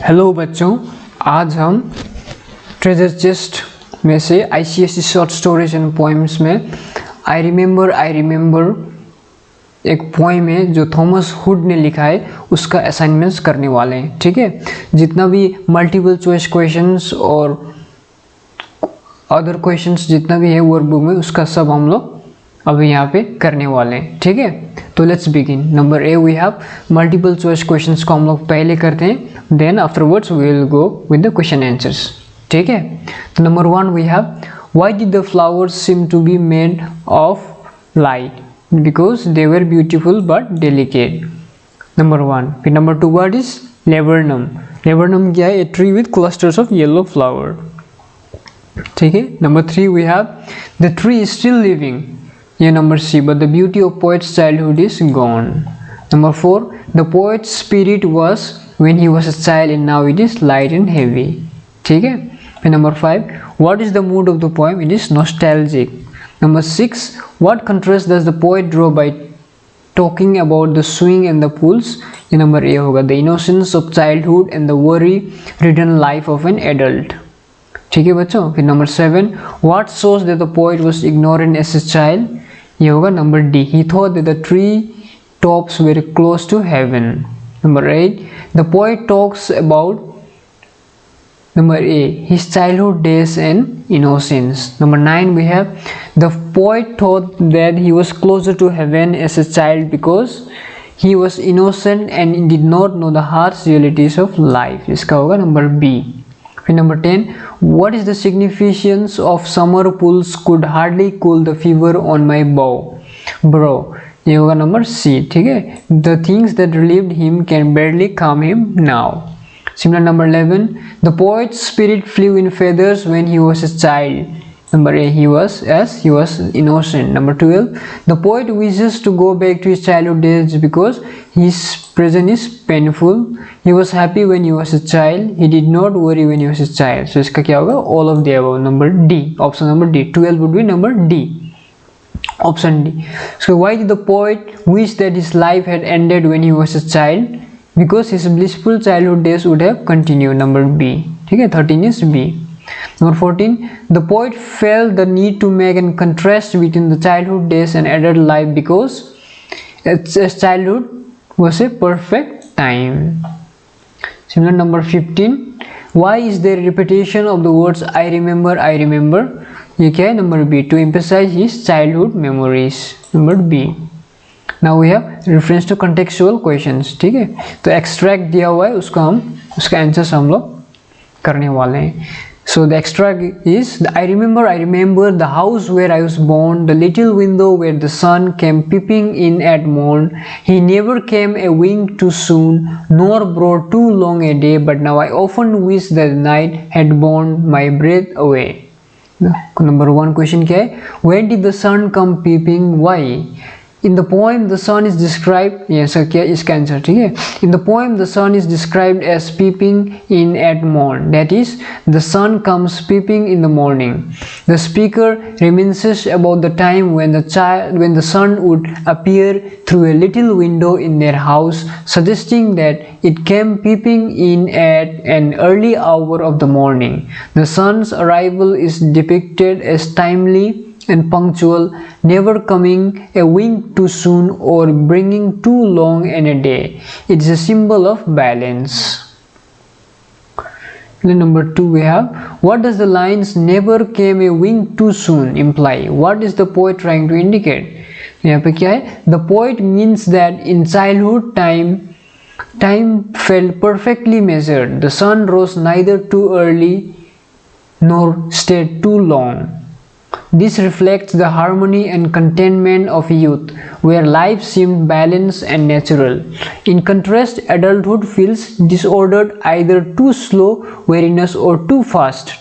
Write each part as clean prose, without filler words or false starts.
Hello बच्चों, आज हम ट्रेजर चेस्ट में से ICSE short stories and poems में आई रिमेंबर एक पोएम है जो थॉमस हुड ने लिखा है, उसका असाइनमेंट्स करने वाले हैं। ठीक है, जितना भी मल्टीपल चॉइस क्वेश्चंस और अदर क्वेश्चंस जितना भी है वर्कबुक में, उसका सब हम लोग अभी यहाँ पे करने वाले हैं। ठीक है, तो let's begin. Number A we have multiple choice questions को हम लोग पहले करते हैं, then afterwards we will go with the question answers. ठीक है, तो number one we have why did the flowers seem to be made of light? Because they were beautiful but delicate. Number one. फिर number two, what is laburnum? Laburnum क्या है? A tree with clusters of yellow flower. ठीक है, number three we have the tree is still living, ये number C, but the beauty of poet's childhood is gone. Number four, the poet's spirit was when he was a child and now it is light and heavy. ठीक है, फिर number five, what is the mood of the poem? It is nostalgic. Number six, what contrast does the poet draw by talking about the swing and the pools? ये number A होगा, the innocence of childhood and the worry-ridden life of an adult. ठीक है बच्चों, फिर number seven, what shows that the poet was ignorant as a child? ये होगा number D, he thought that the tree tops were close to heaven. Number eight, the poet talks about number A, his childhood days and innocence. Number nine, we have the poet thought that he was closer to heaven as a child because he was innocent and did not know the harsh realities of life. इसका होगा number B. फिर number 10, what is the significance of summer pools could hardly cool the fever on my brow? ये होगा number C. ठीक है, the things that relieved him can barely calm him now. Similar number 11, the poet's spirit flew in feathers when he was a child. Number A, he was innocent. Number 12, the poet wishes to go back to his childhood days because his present is painful. He was happy when he was a child. He did not worry when he was a child. So इसका क्या होगा? All of the above. Number D, option number D. 12 would be number D. Option D. So why did the poet wish that his life had ended when he was a child? Because his blissful childhood days would have continued. Number B. ठीक है, 13 is B. Number 14, the poet felt the need to make a contrast between the childhood days and adult life because its childhood was a perfect time. Similar number 15, why is there repetition of the words I remember? ये क्या है? Number B, to emphasize his childhood memories. Number B. Now we have reference to contextual questions. ठीक है, तो extract दिया हुआ है, उसका आंसर हम लोग करने वाले हैं। So the extract is, I remember the house where I was born, the little window where the sun came peeping in at morn. He never came a wink too soon, nor brought too long a day, but now I often wish that the night had borne my breath away. Number one question क्या है? When did the sun come peeping? Why? In the poem, the sun is described, yes, क्या इसका answer? ठीक है, in the poem the sun is described as peeping in at morn. That is, the sun comes peeping in the morning. The speaker reminisces about the time when the sun would appear through a little window in their house, suggesting that it came peeping in at an early hour of the morning. The sun's arrival is depicted as timely and punctual, never coming a wink too soon or bringing too long in a day. It is a symbol of balance. Then number 2 we have, what does the lines never came a wink too soon imply? What is the poet trying to indicate? यहाँ पे क्या है? The poet means that in childhood time felt perfectly measured. The sun rose neither too early nor stayed too long. This reflects the harmony and contentment of youth, where life seemed balanced and natural. In contrast, adulthood feels disordered, either too slow weariness or too fast.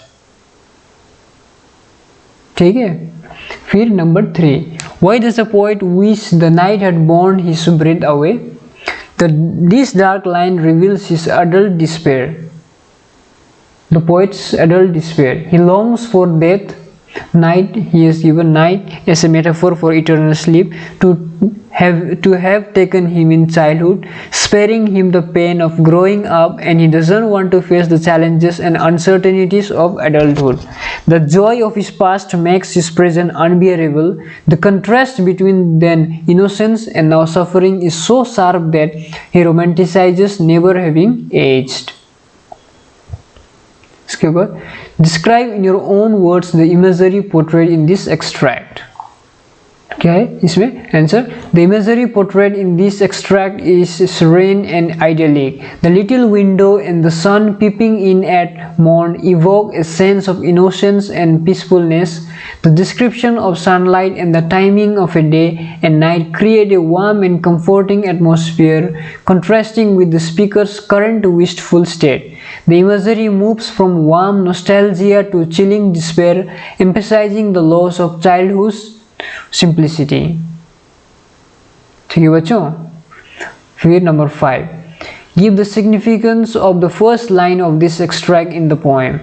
ठीक है, फिर number 3, why does the poet wish the night had borne his breath away? This dark line reveals his adult despair. The poet's adult despair. He longs for death Night, he has given night as a metaphor for eternal sleep, to have taken him in childhood, sparing him the pain of growing up, and he doesn't want to face the challenges and uncertainties of adulthood. The joy of his past makes his present unbearable. The contrast between then innocence and now suffering is so sharp that he romanticizes never having aged. इसके बाद describe in your own words the imagery portrayed in this extract. क्या है इसमें answer? The imagery portrayed in this extract is serene and idyllic. The little window and the sun peeping in at morn evoke a sense of innocence and peacefulness. The description of sunlight and the timing of a day and night create a warm and comforting atmosphere, contrasting with the speaker's current wistful state. The imagery moves from warm nostalgia to chilling despair, emphasizing the loss of childhood's simplicity. ठीक है बच्चों, फिर number 5, give the significance of the first line of this extract in the poem.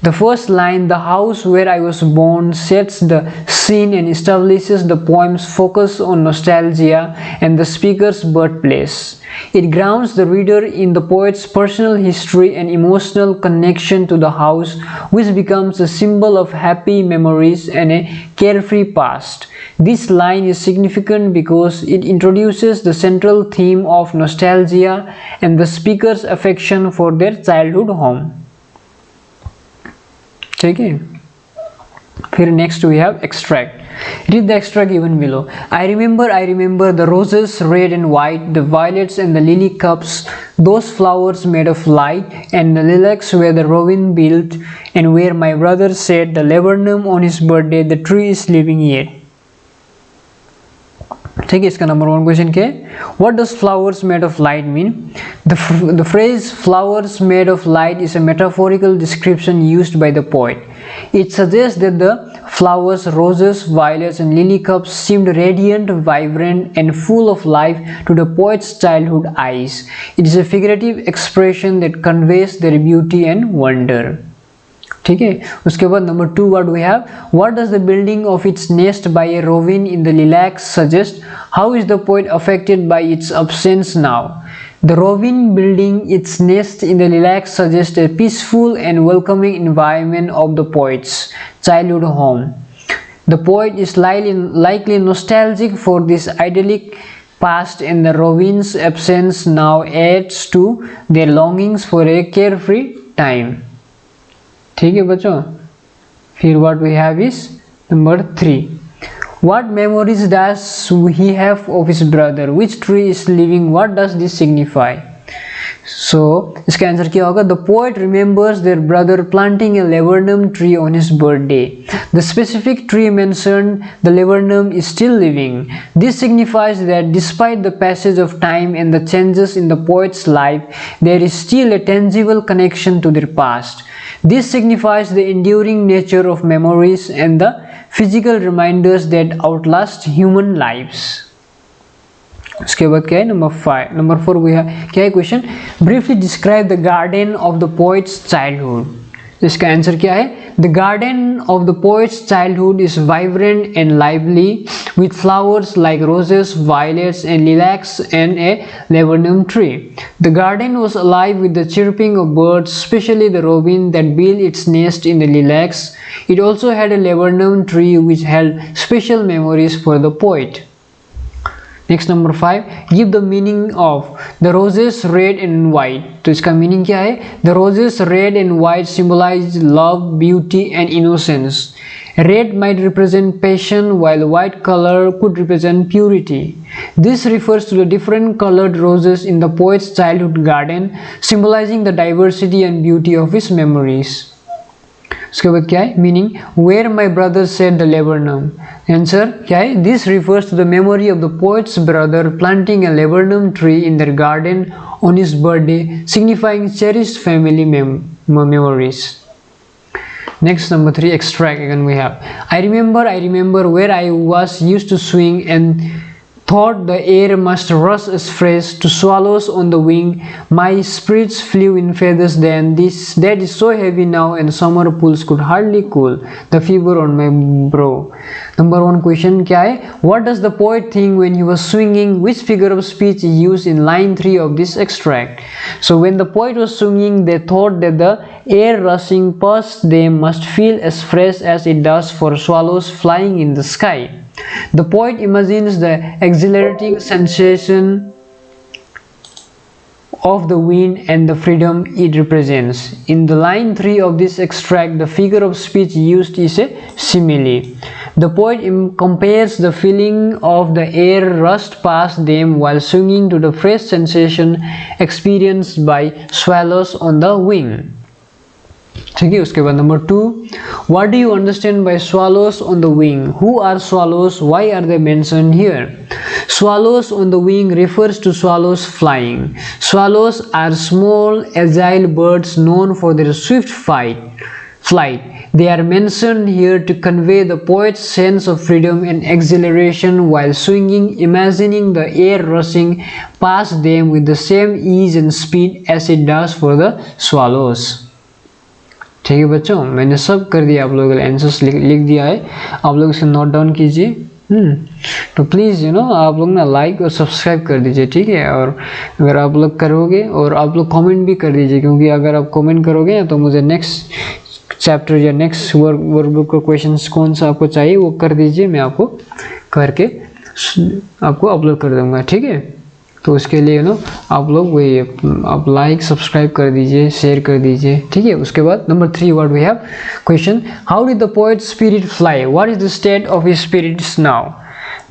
The first line, the house where I was born, sets the scene and establishes the poem's focus on nostalgia and the speaker's birthplace. It grounds the reader in the poet's personal history and emotional connection to the house, which becomes a symbol of happy memories and a carefree past. This line is significant because it introduces the central theme of nostalgia and the speaker's affection for their childhood home. ठीक है, फिर next we have extract. Read the extract given below. I remember the roses red and white, the violets and the lily cups, those flowers made of light, and the lilacs where the robin built, and where my brother said the laburnum on his birthday, the tree is living yet. ठीक है, इसका number 1 question क्या है? What does flowers made of light mean? The phrase flowers made of light is a metaphorical description used by the poet. It suggests that the flowers, roses, violets and lily cups seemed radiant, vibrant and full of life to the poet's childhood eyes. It is a figurative expression that conveys their beauty and wonder. ठीक है, उसके बाद number 2 what we have, what does the building of its nest by a robin in the lilacs suggest? How is the poet affected by its absence now? The robin building its nest in the lilacs suggests a peaceful and welcoming environment of the poet's childhood home. The poet is likely nostalgic for this idyllic past, and the robin's absence now adds to their longings for a carefree time. ठीक है बच्चों, फिर what we have is number 3. What memories does he have of his brother? Which tree is living? What does this signify? So इसका answer क्या होगा? The poet remembers their brother planting a laburnum tree on his birthday. The specific tree mentioned, the laburnum, is still living. This signifies that despite the passage of time and the changes in the poet's life, there is still a tangible connection to their past. This signifies the enduring nature of memories and the physical reminders that outlast human lives. उसके बाद क्या है? Number 4 we have क्या है question? Briefly describe the garden of the poet's childhood. इसका answer क्या है? The garden of the poet's childhood is vibrant and lively, with flowers like roses, violets and lilacs and a laburnum tree. The garden was alive with the chirping of birds, especially the robin that built its nest in the lilacs. It also had a laburnum tree which held special memories for the poet. Next number 5, give the meaning of the roses red and white. तो इसका meaning क्या है? The roses red and white symbolise love, beauty and innocence. Red might represent passion, while white color could represent purity. This refers to the different colored roses in the poet's childhood garden, symbolizing the diversity and beauty of his memories. उसके बाद क्या है meaning? Where my brother said the laburnum. Answer क्या है? This refers to the memory of the poet's brother planting a laburnum tree in their garden on his birthday, signifying cherished family memories. Next, number 3, extract again we have. I remember where I was used to swing and thought the air must rush as fresh to swallows on the wing. My spirits flew in feathers then. This that is so heavy now, and summer pools could hardly cool the fever on my brow. Number 1 question क्या है? What does the poet think when he was swinging? Which figure of speech he used in line 3 of this extract? So when the poet was swinging, they thought that the air rushing past them must feel as fresh as it does for swallows flying in the sky. The poet imagines the exhilarating sensation of the wind and the freedom it represents. In the line 3 of this extract, the figure of speech used is a simile. The poet compares the feeling of the air rushed past them while swinging to the fresh sensation experienced by swallows on the wing. ठीक है, उसके बाद number 2, what do you understand by swallows on the wing? Who are swallows? Why are they mentioned here? Swallows on the wing refers to swallows flying. Swallows are small, agile birds known for their swift flight. They are mentioned here to convey the poet's sense of freedom and exhilaration while swinging, imagining the air rushing past them with the same ease and speed as it does for the swallows. ठीक है बच्चों, मैंने सब कर दिया, आप लोगों के आंसर्स लिख दिया है, आप लोग इसे नोट डाउन कीजिए। तो प्लीज़ आप लोग ना लाइक और सब्सक्राइब कर दीजिए, ठीक है। और अगर आप लोग करोगे और आप लोग कमेंट भी कर दीजिए, क्योंकि अगर आप कमेंट करोगे तो मुझे नेक्स्ट चैप्टर या नेक्स्ट वर्कबुक का क्वेश्चंस कौन सा आपको चाहिए वो कर दीजिए, मैं आपको करके आपको अपलोड कर दूँगा, ठीक है। तो उसके लिए आप लोग वही आप लाइक सब्सक्राइब कर दीजिए, शेयर कर दीजिए, ठीक है। उसके बाद number 3 what we have question, how did the poet spirit fly? What is the state of his spirits now?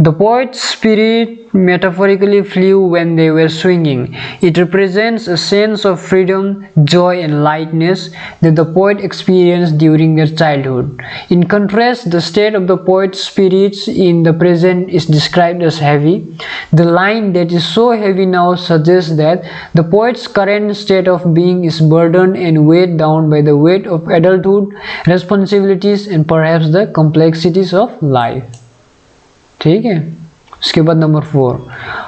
The poet's spirit metaphorically flew when they were swinging. It represents a sense of freedom, joy, and lightness that the poet experienced during their childhood. In contrast, the state of the poet's spirits in the present is described as heavy. The line "that is so heavy now" suggests that the poet's current state of being is burdened and weighed down by the weight of adulthood, responsibilities, and perhaps the complexities of life. ठीक है। उसके बाद number 4,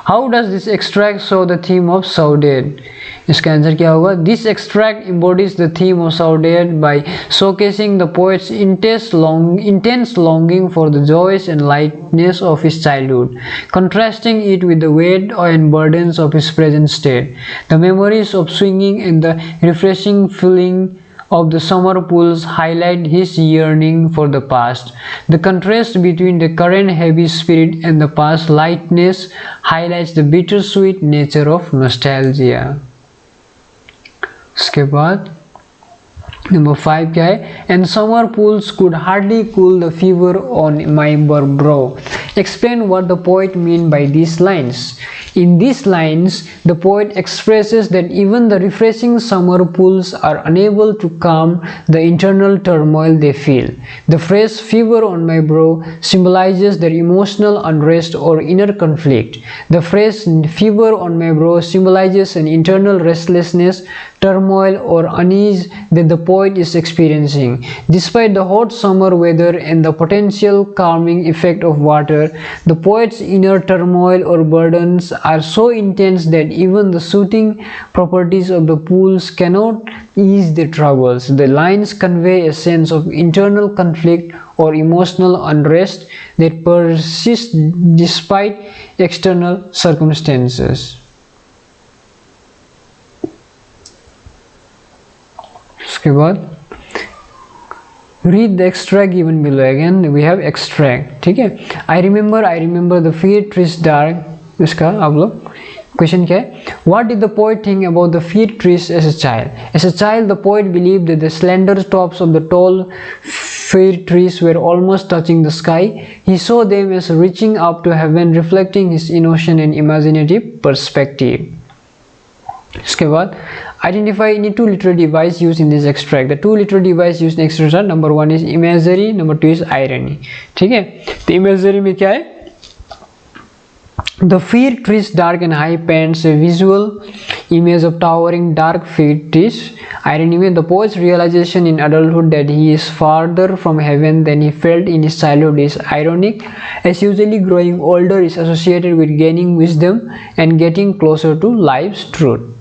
how does this extract show the theme of solitude? इसका answer क्या होगा? This extract embodies the theme of Saudade by showcasing the poet's intense longing for the joys and lightness of his childhood, contrasting it with the weight and burdens of his present state. The memories of swinging and the refreshing feeling of the summer pools highlight his yearning for the past. The contrast between the current heavy spirit and the past lightness highlights the bittersweet nature of nostalgia. उसके बाद number 5 क्या है? And summer pools could hardly cool the fever on my brow. Explain what the poet mean by these lines. In these lines, the poet expresses that even the refreshing summer pools are unable to calm the internal turmoil they feel. The phrase "fever on my brow" symbolizes their emotional unrest or inner conflict. The phrase "fever on my brow" symbolizes an internal restlessness, turmoil, or unease that the poet is experiencing. Despite the hot summer weather and the potential calming effect of water, the poet's inner turmoil or burdens are so intense that even the soothing properties of the pools cannot ease their troubles. The lines convey a sense of internal conflict or emotional unrest that persists despite external circumstances. उसके बाद read the extract given below. Again we have extract, ठीक है। I remember the fir trees dark. इसका आप लोग question क्या है? What did the poet think about the fir trees as a child? As a child, the poet believed that the slender tops of the tall fir trees were almost touching the sky. He saw them as reaching up to heaven, reflecting his innocent and imaginative perspective. इसके बाद identify any two literary device used in this extract. The two literary device used in extract are number 1 is imagery, number 2 is irony. ठीक है, तो imagery में क्या है? The fir trees dark and high paints a visual image of towering dark trees. Irony में the poet's realization in adulthood that he is farther from heaven than he felt in his childhood is ironic, as usually growing older is associated with gaining wisdom and getting closer to life's truth.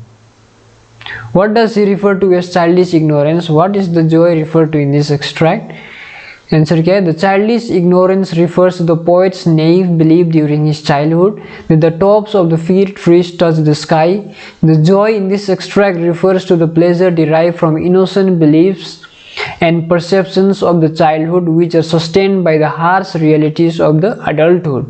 What does he refer to as childish ignorance? What is the joy referred to in this extract? Answer क्या है? The childish ignorance refers to the poet's naive belief during his childhood that the tops of the fir trees touch the sky. The joy in this extract refers to the pleasure derived from innocent beliefs and perceptions of the childhood which are sustained by the harsh realities of the adulthood.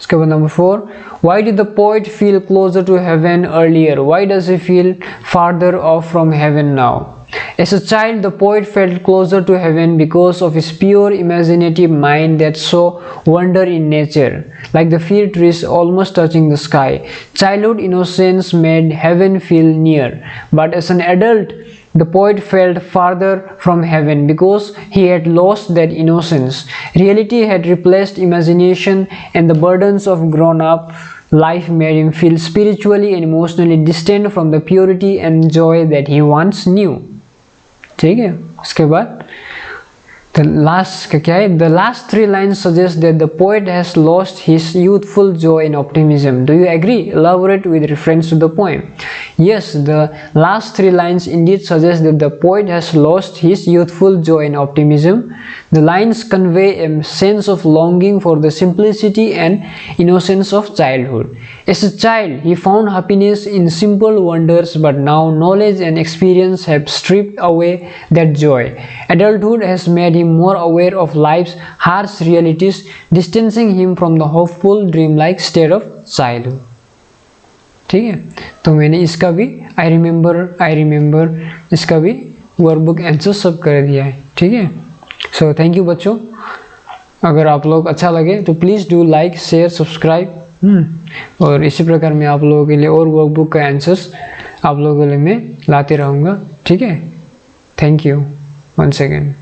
इसके बाद number 4, why did the poet feel closer to heaven earlier? Why does he feel farther off from heaven now? As a child, the poet felt closer to heaven because of his pure imaginative mind that saw wonder in nature, like the fir trees almost touching the sky. Childhood innocence made heaven feel near, but as an adult, the poet felt farther from heaven because he had lost that innocence. Reality had replaced imagination, and the burdens of grown-up life made him feel spiritually and emotionally distant from the purity and joy that he once knew. ठीक है, उसके बाद the last का क्या है? The last 3 lines suggest that the poet has lost his youthful joy and optimism. Do you agree? Elaborate with reference to the poem. Yes, the last 3 lines indeed suggest that the poet has lost his youthful joy and optimism. The lines convey a sense of longing for the simplicity and innocence of childhood. As a child, he found happiness in simple wonders, but now knowledge and experience have stripped away that joy. Adulthood has made him more aware of life's harsh realities, distancing him from the hopeful, dreamlike state of childhood. ठीक है, तो मैंने इसका भी I remember इसका भी workbook answer सब कर दिया है. ठीक है, सो थैंक यू बच्चों. अगर आप लोग अच्छा लगे तो please do like, share, subscribe, और इसी प्रकार मैं आप लोगों के लिए और वर्कबुक का आंसर्स आप लोगों के लिए मैं लाते रहूँगा. ठीक है, थैंक यू once again.